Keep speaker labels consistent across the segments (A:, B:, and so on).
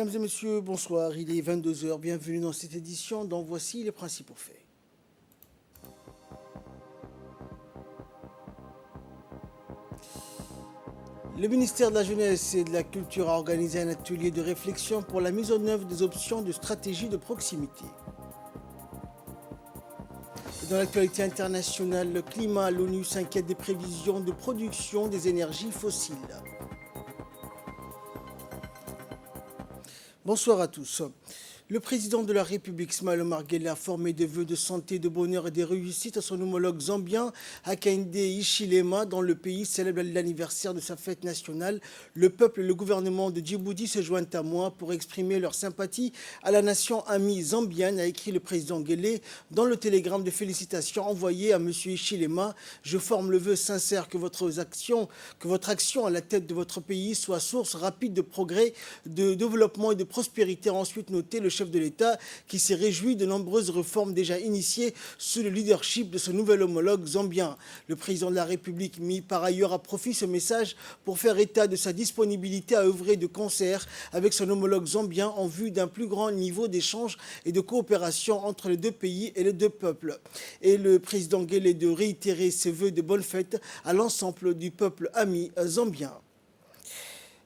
A: Mesdames et messieurs, bonsoir. Il est 22 heures. Bienvenue dans cette édition dont voici les principaux faits. Le ministère de la Jeunesse et de la Culture a organisé un atelier de réflexion pour la mise en œuvre des options de stratégie de proximité. Et dans l'actualité internationale, le climat, l'ONU s'inquiète des prévisions de production des énergies fossiles. Bonsoir à tous. Le président de la République, Ismaël Omar Guelleh, a formé des vœux de santé, de bonheur et de réussite à son homologue zambien, Hakainde Hichilema. Dans le pays célèbre l'anniversaire de sa fête nationale. Le peuple et le gouvernement de Djibouti se joignent à moi pour exprimer leur sympathie à la nation amie zambienne, a écrit le président Guelleh dans le télégramme de félicitations envoyé à M. Hichilema. Je forme le vœu sincère que votre action à la tête de votre pays soit source rapide de progrès, de développement et de prospérité, a ensuite noté le chef de l'État, qui s'est réjoui de nombreuses réformes déjà initiées sous le leadership de ce nouvel homologue zambien. Le président de la République mit par ailleurs à profit ce message pour faire état de sa disponibilité à œuvrer de concert avec son homologue zambien en vue d'un plus grand niveau d'échange et de coopération entre les deux pays et les deux peuples. Et le président Guelleh de réitérer ses vœux de bonne fête à l'ensemble du peuple ami zambien.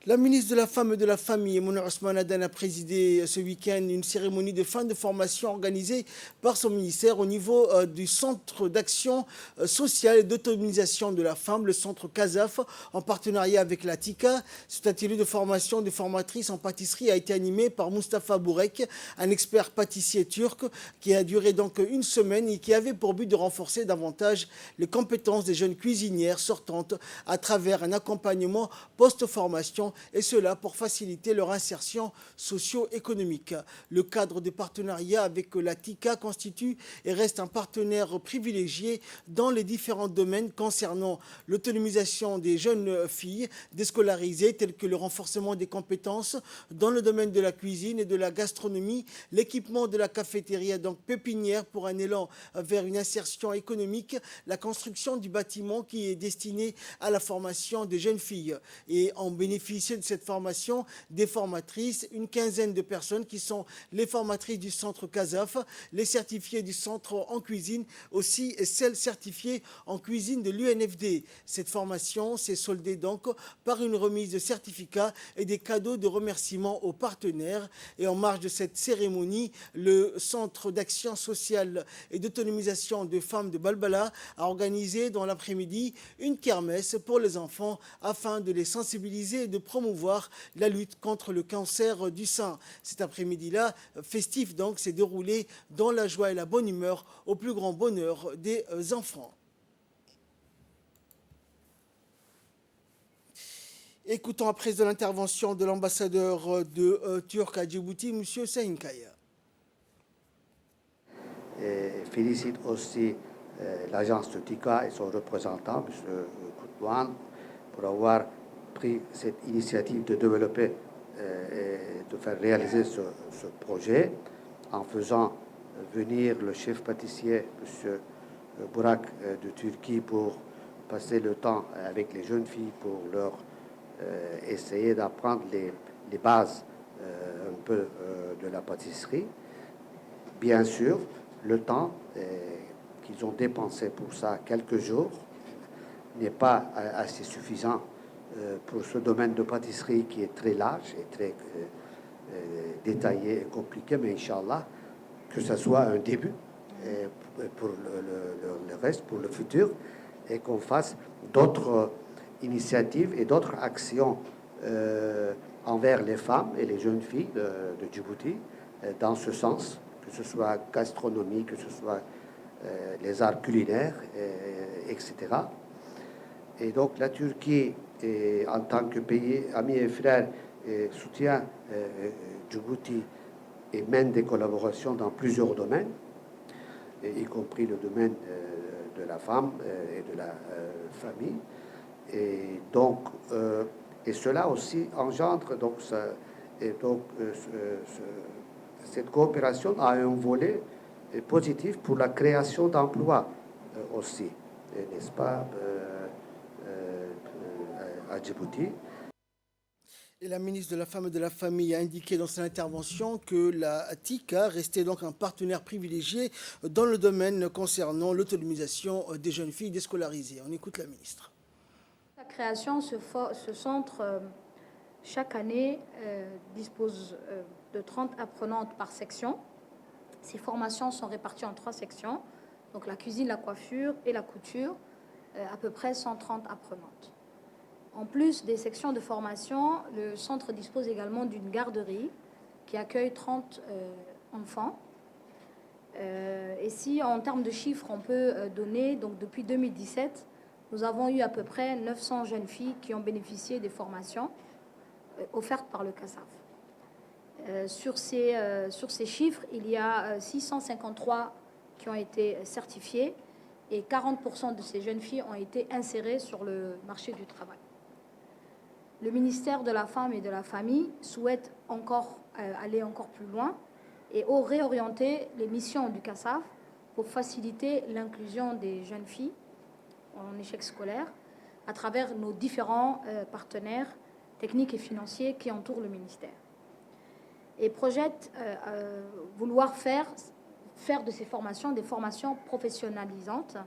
A: La ministre de la Femme et de la Famille, Mouna Ousmane Adan, a présidé ce week-end une cérémonie de fin de formation organisée par son ministère au niveau du Centre d'action sociale et d'autonomisation de la femme, le Centre CASAF, en partenariat avec la TICA. Cet atelier de formation de formatrices en pâtisserie a été animé par Mustapha Bourek, un expert pâtissier turc, qui a duré donc une semaine et qui avait pour but de renforcer davantage les compétences des jeunes cuisinières sortantes à travers un accompagnement post-formation, et cela pour faciliter leur insertion socio-économique. Le cadre de partenariat avec la TICA constitue et reste un partenaire privilégié dans les différents domaines concernant l'autonomisation des jeunes filles déscolarisées, tels que le renforcement des compétences dans le domaine de la cuisine et de la gastronomie, l'équipement de la cafétéria, donc pépinière pour un élan vers une insertion économique, la construction du bâtiment qui est destiné à la formation des jeunes filles. Et en bénéficie de cette formation, des formatrices, une quinzaine de personnes qui sont les formatrices du centre CASAF, les certifiés du centre en cuisine, aussi et celles certifiées en cuisine de l'UNFD. Cette formation s'est soldée donc par une remise de certificats et des cadeaux de remerciement aux partenaires. Et en marge de cette cérémonie, le Centre d'action sociale et d'autonomisation de femmes de Balbala a organisé dans l'après-midi une kermesse pour les enfants afin de les sensibiliser et de promouvoir la lutte contre le cancer du sein. Cet après-midi-là, festif donc, s'est déroulé dans la joie et la bonne humeur, au plus grand bonheur des enfants. Écoutons à présent l'intervention de l'ambassadeur de Turc à Djibouti, M. Sayın Kaya.
B: Félicite aussi l'agence de TICA et son représentant, M. Koutouane, pour avoir pris cette initiative de développer et de faire réaliser ce projet en faisant venir le chef pâtissier, M. Burak de Turquie, pour passer le temps avec les jeunes filles pour leur essayer d'apprendre les bases un peu de la pâtisserie. Bien sûr, le temps qu'ils ont dépensé pour ça, quelques jours, n'est pas assez suffisant pour ce domaine de pâtisserie qui est très large et très détaillé et compliqué, mais Inch'Allah, que ce soit un début pour le reste, pour le futur, et qu'on fasse d'autres initiatives et d'autres actions envers les femmes et les jeunes filles de Djibouti dans ce sens, que ce soit gastronomie, que ce soit les arts culinaires, etc. Et donc la Turquie, en tant que pays ami et frère, soutient Djibouti et mène des collaborations dans plusieurs domaines, y compris le domaine de la femme et de la famille. Et donc, et cela aussi engendre donc cette coopération a un volet positif pour la création d'emplois aussi, n'est-ce pas, à Djibouti.
A: Et la ministre de la Femme et de la Famille a indiqué dans son intervention que la TICA restait donc un partenaire privilégié dans le domaine concernant l'autonomisation des jeunes filles déscolarisées. On écoute la ministre.
C: La création, ce centre, chaque année, dispose de 30 apprenantes par section. Ces formations sont réparties en 3 sections, donc la cuisine, la coiffure et la couture, à peu près 130 apprenantes. En plus des sections de formation, le centre dispose également d'une garderie qui accueille 30 enfants. Et si en termes de chiffres, on peut donner, donc depuis 2017, nous avons eu à peu près 900 jeunes filles qui ont bénéficié des formations offertes par le CASAF. Sur ces chiffres, il y a 653 qui ont été certifiées et 40% de ces jeunes filles ont été insérées sur le marché du travail. Le ministère de la Femme et de la Famille souhaite aller encore plus loin et réorienter les missions du CASAF pour faciliter l'inclusion des jeunes filles en échec scolaire à travers nos différents partenaires techniques et financiers qui entourent le ministère. Et projette vouloir faire de ces formations des formations professionnalisantes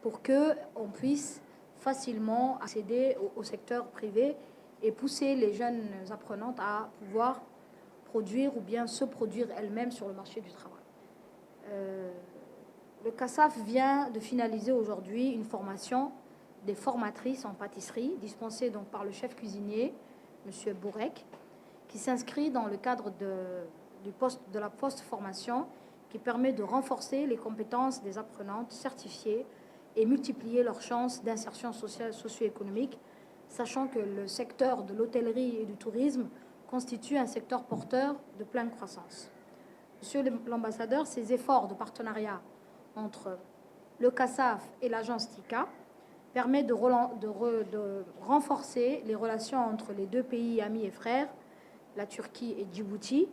C: pour qu'on puisse facilement accéder au secteur privé et pousser les jeunes apprenantes à pouvoir produire ou bien se produire elles-mêmes sur le marché du travail. Le CASAF vient de finaliser aujourd'hui une formation des formatrices en pâtisserie dispensée donc par le chef cuisinier, M. Bourek, qui s'inscrit dans le cadre de la post-formation qui permet de renforcer les compétences des apprenantes certifiées et multiplier leurs chances d'insertion sociale socio-économique, sachant que le secteur de l'hôtellerie et du tourisme constitue un secteur porteur de pleine croissance. Monsieur l'ambassadeur, ces efforts de partenariat entre le CASAF et l'agence TICA permettent de renforcer les relations entre les 2 pays amis et frères, la Turquie et Djibouti,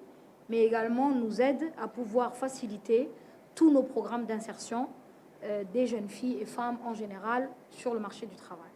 C: mais également nous aident à pouvoir faciliter tous nos programmes d'insertion des jeunes filles et femmes en général sur le marché du travail.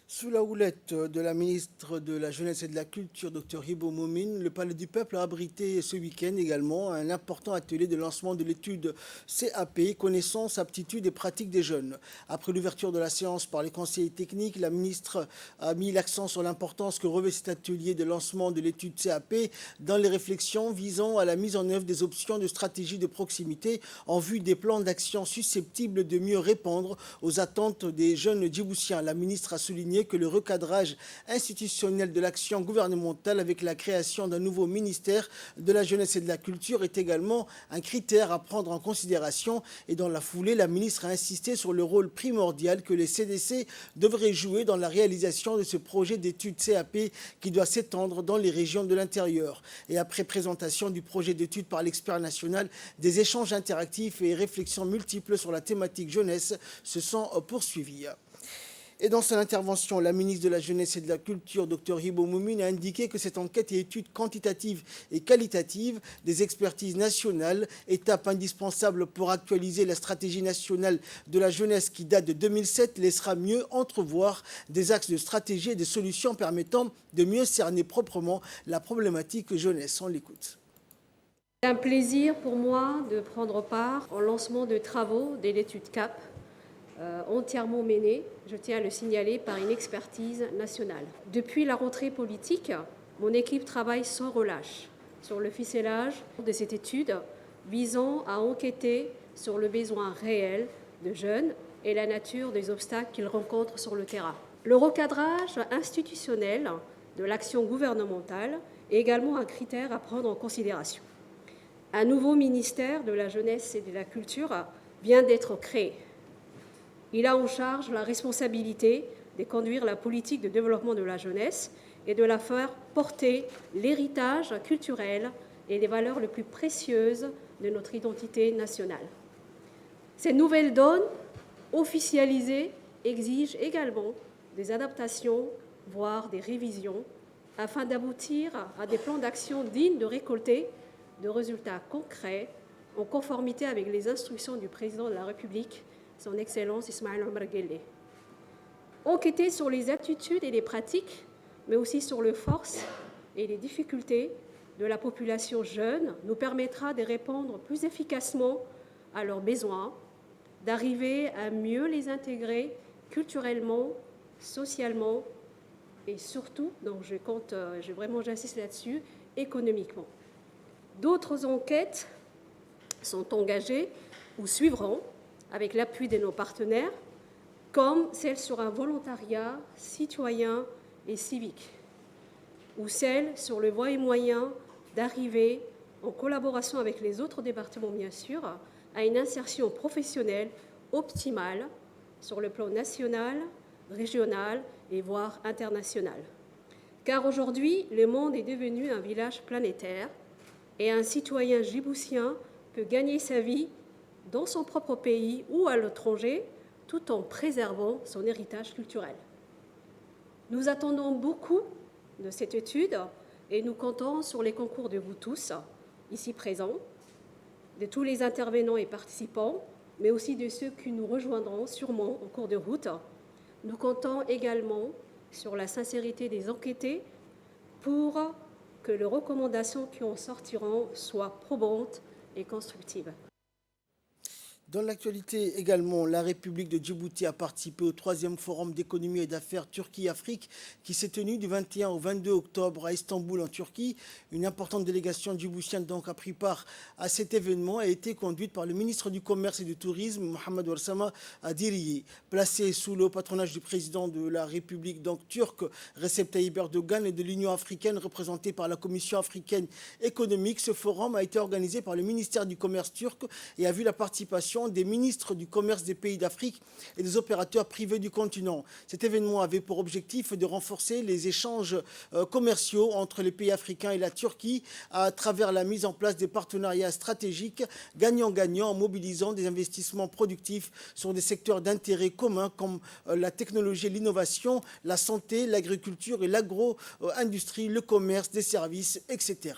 A: Sous la houlette de la ministre de la Jeunesse et de la Culture, Dr Hibo Moumine, le Palais du Peuple a abrité ce week-end également un important atelier de lancement de l'étude CAP, connaissances, aptitudes et pratiques des jeunes. Après l'ouverture de la séance par les conseillers techniques, la ministre a mis l'accent sur l'importance que revêt cet atelier de lancement de l'étude CAP dans les réflexions visant à la mise en œuvre des options de stratégie de proximité en vue des plans d'action susceptibles de mieux répondre aux attentes des jeunes djiboutiens. La ministre a souligné que le recadrage institutionnel de l'action gouvernementale avec la création d'un nouveau ministère de la Jeunesse et de la Culture est également un critère à prendre en considération. Et dans la foulée, la ministre a insisté sur le rôle primordial que les CDC devraient jouer dans la réalisation de ce projet d'étude CAP qui doit s'étendre dans les régions de l'intérieur. Et après présentation du projet d'étude par l'expert national, des échanges interactifs et réflexions multiples sur la thématique jeunesse se sont poursuivis. Et dans son intervention, la ministre de la Jeunesse et de la Culture, Dr Hibo Moumine, a indiqué que cette enquête et étude quantitative et qualitative des expertises nationales, étape indispensable pour actualiser la stratégie nationale de la jeunesse qui date de 2007, laissera mieux entrevoir des axes de stratégie et des solutions permettant de mieux cerner proprement la problématique jeunesse. On l'écoute.
D: C'est un plaisir pour moi de prendre part au lancement de travaux de l'étude CAP, entièrement menée, je tiens à le signaler, par une expertise nationale. Depuis la rentrée politique, mon équipe travaille sans relâche sur le ficelage de cette étude visant à enquêter sur le besoin réel de jeunes et la nature des obstacles qu'ils rencontrent sur le terrain. Le recadrage institutionnel de l'action gouvernementale est également un critère à prendre en considération. Un nouveau ministère de la Jeunesse et de la Culture vient d'être créé. Il a en charge la responsabilité de conduire la politique de développement de la jeunesse et de la faire porter l'héritage culturel et les valeurs les plus précieuses de notre identité nationale. Cette nouvelle donne officialisée exige également des adaptations, voire des révisions, afin d'aboutir à des plans d'action dignes de récolter de résultats concrets en conformité avec les instructions du président de la République, son Excellence Ismaël Omar Guelleh. Enquêter sur les attitudes et les pratiques mais aussi sur les forces et les difficultés de la population jeune, nous permettra de répondre plus efficacement à leurs besoins, d'arriver à mieux les intégrer culturellement, socialement et surtout, donc j'insiste là-dessus, économiquement. D'autres enquêtes sont engagées ou suivront avec l'appui de nos partenaires, comme celle sur un volontariat citoyen et civique, ou celle sur le voie et moyen d'arriver, en collaboration avec les autres départements bien sûr, à une insertion professionnelle optimale sur le plan national, régional et voire international. Car aujourd'hui, le monde est devenu un village planétaire et un citoyen djiboutien peut gagner sa vie dans son propre pays ou à l'étranger tout en préservant son héritage culturel. Nous attendons beaucoup de cette étude et nous comptons sur les concours de vous tous, ici présents, de tous les intervenants et participants, mais aussi de ceux qui nous rejoindront sûrement en cours de route. Nous comptons également sur la sincérité des enquêtés pour que les recommandations qui en sortiront soient probantes et constructives.
A: Dans l'actualité également, la République de Djibouti a participé au 3e forum d'économie et d'affaires Turquie-Afrique qui s'est tenu du 21 au 22 octobre à Istanbul en Turquie. Une importante délégation djiboutienne donc a pris part à cet événement et a été conduite par le ministre du Commerce et du Tourisme, Mohamed Ouarsama Adiriye. Placé sous le patronage du président de la République donc turque, Recep Tayyip Erdogan, et de l'Union africaine représentée par la Commission africaine économique, ce forum a été organisé par le ministère du Commerce turc et a vu la participation des ministres du commerce des pays d'Afrique et des opérateurs privés du continent. Cet événement avait pour objectif de renforcer les échanges commerciaux entre les pays africains et la Turquie à travers la mise en place des partenariats stratégiques gagnant-gagnant en mobilisant des investissements productifs sur des secteurs d'intérêt commun comme la technologie et l'innovation, la santé, l'agriculture et l'agro-industrie, le commerce, des services, etc.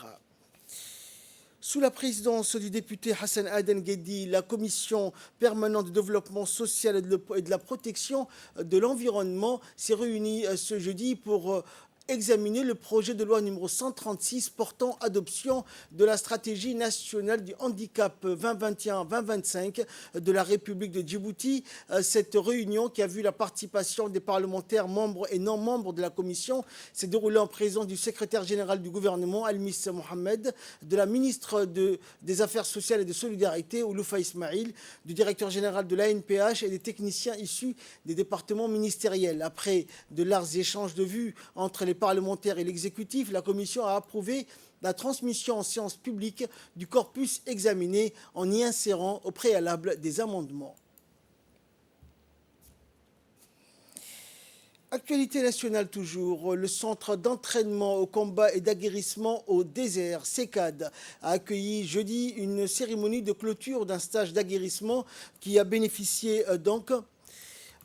A: Sous la présidence du député Hassan Aden Guedi, la commission permanente de développement social et de la protection de l'environnement s'est réunie ce jeudi pour examiner le projet de loi numéro 136 portant adoption de la stratégie nationale du handicap 2021-2025 de la République de Djibouti. Cette réunion, qui a vu la participation des parlementaires membres et non membres de la commission, s'est déroulée en présence du secrétaire général du gouvernement, Almis Mohamed, de la ministre des Affaires sociales et de solidarité, Ouloufa Ismail, du directeur général de l'ANPH et des techniciens issus des départements ministériels. Après de larges échanges de vues entre les parlementaires et l'exécutif, la commission a approuvé la transmission en séance publique du corpus examiné en y insérant au préalable des amendements. Actualité nationale toujours, le centre d'entraînement au combat et d'aguerrissement au désert, CECAD, a accueilli jeudi une cérémonie de clôture d'un stage d'aguerrissement qui a bénéficié donc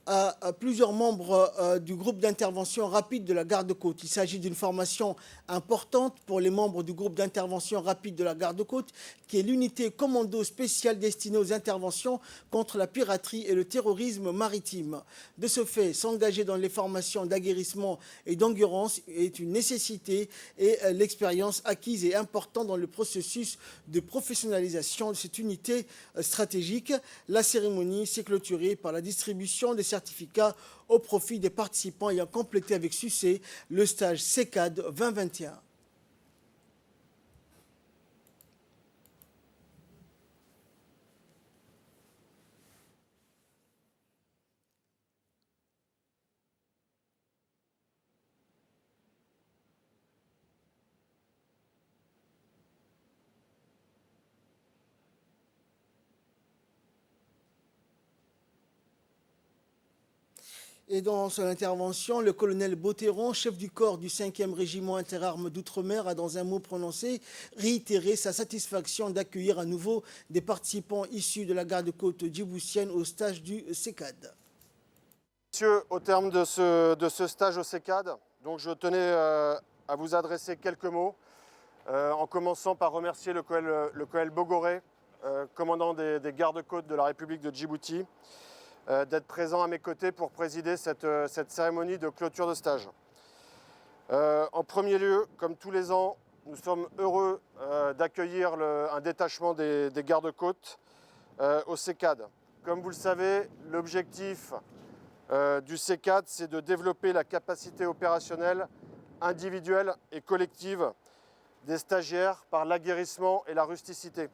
A: à plusieurs membres du groupe d'intervention rapide de la Garde-Côte. Il s'agit d'une formation importante pour les membres du groupe d'intervention rapide de la Garde-Côte, qui est l'unité commando spéciale destinée aux interventions contre la piraterie et le terrorisme maritime. De ce fait, s'engager dans les formations d'aguerrissement et d'endurance est une nécessité et l'expérience acquise est importante dans le processus de professionnalisation de cette unité stratégique. La cérémonie s'est clôturée par la distribution des certificats au profit des participants ayant complété avec succès le stage CECAD 2021. Et dans son intervention, le colonel Botteron, chef du corps du 5e régiment interarmes d'Outre-mer, a dans un mot prononcé réitéré sa satisfaction d'accueillir à nouveau des participants issus de la garde-côte djiboutienne au stage du CECAD.
E: Messieurs, au terme de ce stage au CECAD, donc je tenais à vous adresser quelques mots, en commençant par remercier le colonel Bogoré, commandant des gardes-côtes de la République de Djibouti, d'être présent à mes côtés pour présider cette cérémonie de clôture de stage. En premier lieu, comme tous les ans, nous sommes heureux d'accueillir un détachement des gardes-côtes au CECAD. Comme vous le savez, l'objectif du CECAD, c'est de développer la capacité opérationnelle individuelle et collective des stagiaires par l'aguerrissement et la rusticité.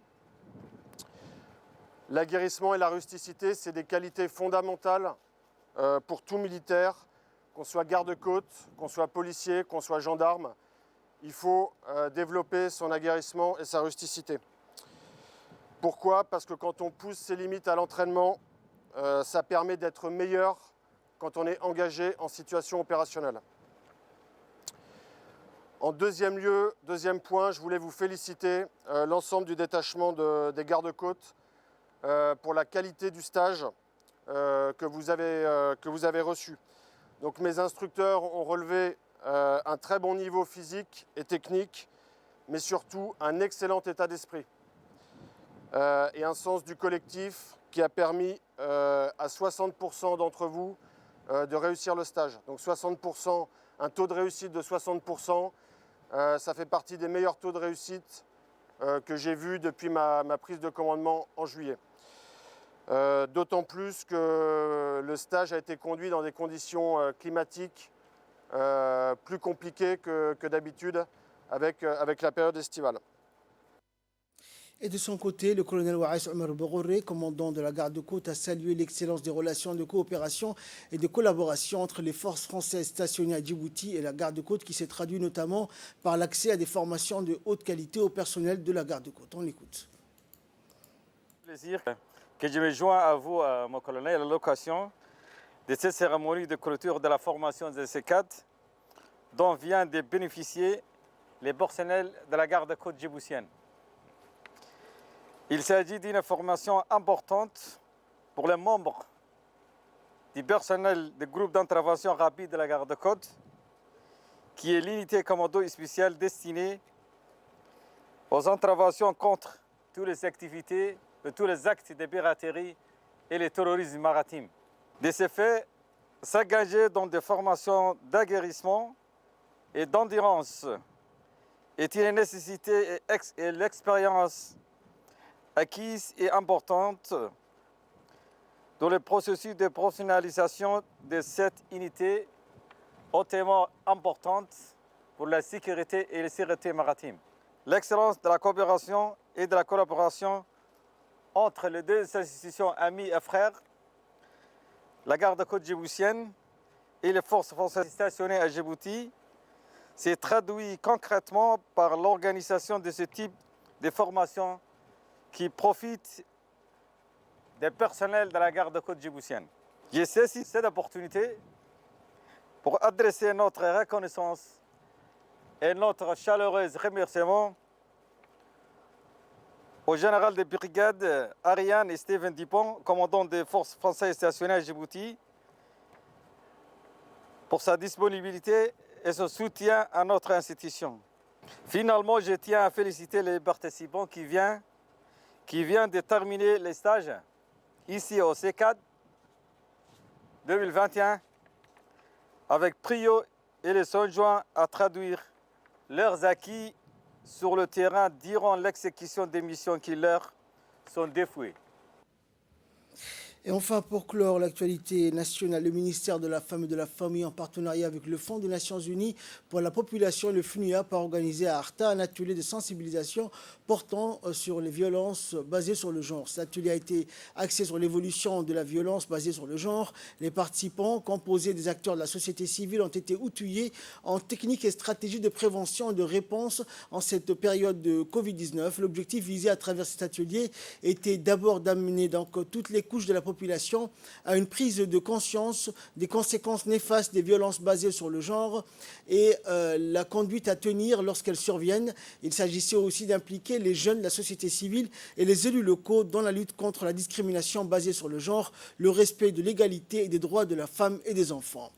E: L'aguerrissement et la rusticité, c'est des qualités fondamentales pour tout militaire, qu'on soit garde-côte, qu'on soit policier, qu'on soit gendarme. Il faut développer son aguerrissement et sa rusticité. Pourquoi? Parce que quand on pousse ses limites à l'entraînement, ça permet d'être meilleur quand on est engagé en situation opérationnelle. En deuxième lieu, deuxième point, je voulais vous féliciter l'ensemble du détachement des gardes-côtes pour la qualité du stage que vous avez reçu. Donc mes instructeurs ont relevé un très bon niveau physique et technique, mais surtout un excellent état d'esprit et un sens du collectif qui a permis à 60% d'entre vous de réussir le stage. Donc 60%, un taux de réussite de 60%, ça fait partie des meilleurs taux de réussite que j'ai vus depuis ma prise de commandement en juillet. D'autant plus que le stage a été conduit dans des conditions climatiques plus compliquées que d'habitude avec la période estivale.
A: Et de son côté, le colonel Waïs Omar Boghoré, commandant de la garde-côte, a salué l'excellence des relations de coopération et de collaboration entre les forces françaises stationnées à Djibouti et la garde-côte, qui s'est traduit notamment par l'accès à des formations de haute qualité au personnel de la garde-côte. On l'écoute.
F: Plaisir que je me joins à vous, mon colonel, à l'occasion de cette cérémonie de clôture de la formation de CECAD, dont vient de bénéficier les personnels de la garde-côte djiboutienne. Il s'agit d'une formation importante pour les membres du personnel du groupe d'intervention rapide de la garde-côte, qui est l'unité commando spéciale destinée aux interventions contre toutes les activités, tous les actes de piraterie et le terrorisme maritime. De ce fait, s'engager dans des formations d'aguerrissement et d'endurance est une nécessité et l'expérience acquise et importante dans le processus de professionnalisation de cette unité hautement importante pour la sécurité et la sûreté maritime. L'excellence de la coopération et de la collaboration entre les deux institutions amies et frères, la garde-côte djiboutienne et les forces françaises stationnées à Djibouti, s'est traduit concrètement par l'organisation de ce type de formation qui profite des personnels de la garde-côte djiboutienne. Je saisis cette opportunité pour adresser notre reconnaissance et notre chaleureux remerciement au général de brigade Ariane et Steven Dupont, commandant des forces françaises stationnées à Djibouti, pour sa disponibilité et son soutien à notre institution. Finalement, je tiens à féliciter les participants qui viennent de terminer les stages ici au CECAD 2021 avec brio et les sont joints à traduire leurs acquis sur le terrain durant l'exécution des missions qui leur sont dévouées.
A: Et enfin, pour clore l'actualité nationale, le ministère de la Femme et de la Famille, en partenariat avec le Fonds des Nations Unies pour la population, le FNUAP, a organisé à Arta un atelier de sensibilisation portant sur les violences basées sur le genre. Cet atelier a été axé sur l'évolution de la violence basée sur le genre. Les participants, composés des acteurs de la société civile, ont été outillés en techniques et stratégies de prévention et de réponse en cette période de Covid-19. L'objectif visé à travers cet atelier était d'abord d'amener donc toutes les couches de la population à une prise de conscience des conséquences néfastes des violences basées sur le genre et la conduite à tenir lorsqu'elles surviennent. Il s'agissait aussi d'impliquer les jeunes de la société civile et les élus locaux dans la lutte contre la discrimination basée sur le genre, le respect de l'égalité et des droits de la femme et des enfants.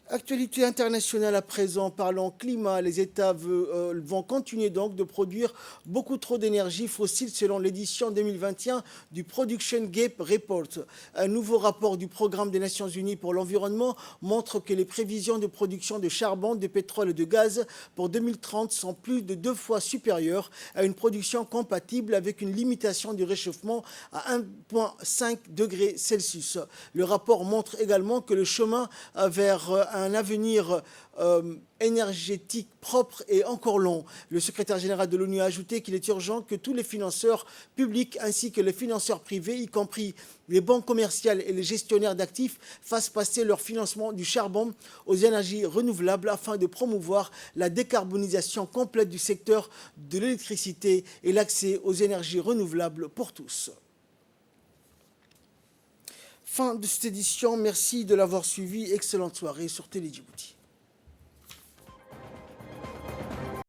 A: Actualité internationale à présent, parlant climat, les États vont continuer donc de produire beaucoup trop d'énergie fossile selon l'édition 2021 du Production Gap Report. Un nouveau rapport du Programme des Nations Unies pour l'environnement montre que les prévisions de production de charbon, de pétrole et de gaz pour 2030 sont plus de 2 fois supérieures à une production compatible avec une limitation du réchauffement à 1,5 degrés Celsius. Le rapport montre également que le chemin vers un avenir énergétique propre est encore long. Le secrétaire général de l'ONU a ajouté qu'il est urgent que tous les financeurs publics ainsi que les financeurs privés, y compris les banques commerciales et les gestionnaires d'actifs, fassent passer leur financement du charbon aux énergies renouvelables afin de promouvoir la décarbonisation complète du secteur de l'électricité et l'accès aux énergies renouvelables pour tous. Fin de cette édition, merci de l'avoir suivi. Excellente soirée sur Télé Djibouti.